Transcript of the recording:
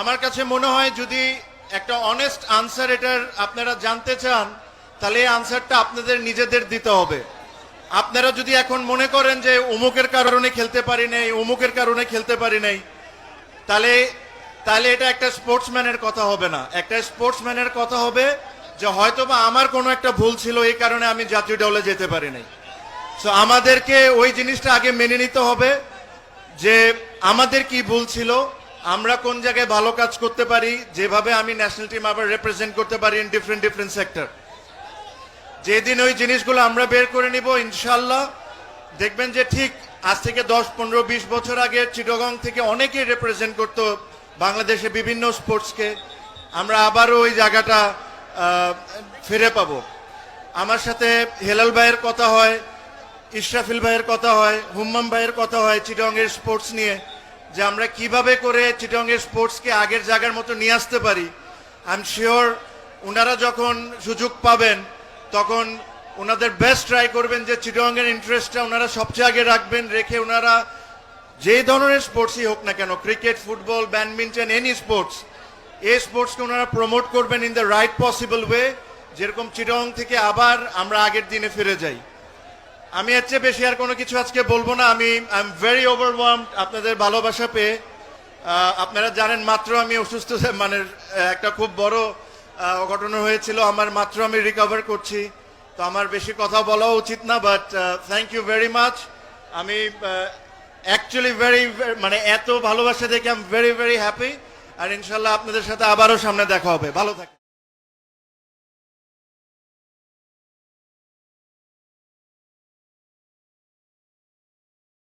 আমার কাছে মনে হয় যদি একটা অনেস্ট আনসার এটার আপনারা জানতে চান, তাহলে এই আনসারটা আপনাদের নিজেদের দিতে হবে। আপনারা যদি এখন মনে করেন যে অমুকের কারণে খেলতে পারি নাই, অমুকের কারণে খেলতে পারি নাই, তাহলে তাহলে এটা একটা স্পোর্টসম্যানের কথা হবে না। একটা স্পোর্টসম্যানের কথা হবে যে হয়তোবা আমার কোনো একটা ভুল ছিল, এই কারণে আমি জাতীয় দলে যেতে পারি নাই। সো আমাদেরকে ওই জিনিসটা আগে মেনে নিতে হবে যে আমাদের কি ভুল ছিল, আমরা কোন জায়গায় ভালো কাজ করতে পারি, যেভাবে আমি ন্যাশনাল টিম আবার রিপ্রেজেন্ট করতে পারি ইন ডিফারেন্ট সেক্টর। যেদিন ওই জিনিসগুলো আমরা বের করে নিব, ইনশাল্লাহ দেখবেন যে ঠিক আজ থেকে 10, 15, 20 বছর আগে চিটাগং থেকে অনেকেই রিপ্রেজেন্ট করতো বাংলাদেশে বিভিন্ন স্পোর্টসকে। আমরা আবারও ওই জায়গাটা ফিরে পাবো। আমার সাথে হেলাল ভাইয়ের কথা হয়, ইশরাফিল ভাইয়ের কথা হয়, হুম্মাম ভাইয়ের কথা হয় চিটাগংয়ের স্পোর্টস নিয়ে, যে আমরা কিভাবে করে চিটাগংয়ের স্পোর্টসকে আগের জায়গার মতো নিয়ে আসতে পারি। আই এম শিওর ওনারা যখন সুযোগ পাবেন তখন ওনাদের বেস্ট ট্রাই করবেন যে চিটাগংয়ের ইন্টারেস্টটা ওনারা সবচেয়ে আগে রাখবেন, রেখে ওনারা যে ধরনের স্পোর্টসই হোক না কেন, cricket, football, badminton, any sports, এই স্পোর্টসকে ওনারা প্রমোট করবেন in the right possible way, যেরকম চিটাগং থেকে আবার আমরা আগের দিনে ফিরে যাই। আমি এর চেয়ে বেশি আর কোনো কিছু আজকে বলবো না। আই এম ভেরি ওভারওয়ার্মড আপনাদের ভালোবাসা পেয়ে। আপনারা জানেন মাত্র আমি অসুস্থ, মানে একটা খুব বড় ঘটনা হয়েছিল আমার, মাত্র আমি রিকভার করছি, তো আমার বেশি কথা বলা উচিত না, but thank you very much. আমি অ্যাকচুয়ালি মানে এত ভালোবাসা দেখে আই এম ভেরি হ্যাপি। আর ইনশাল্লাহ আপনাদের সাথে আবারও সামনে দেখা হবে। ভালো থাকবেন।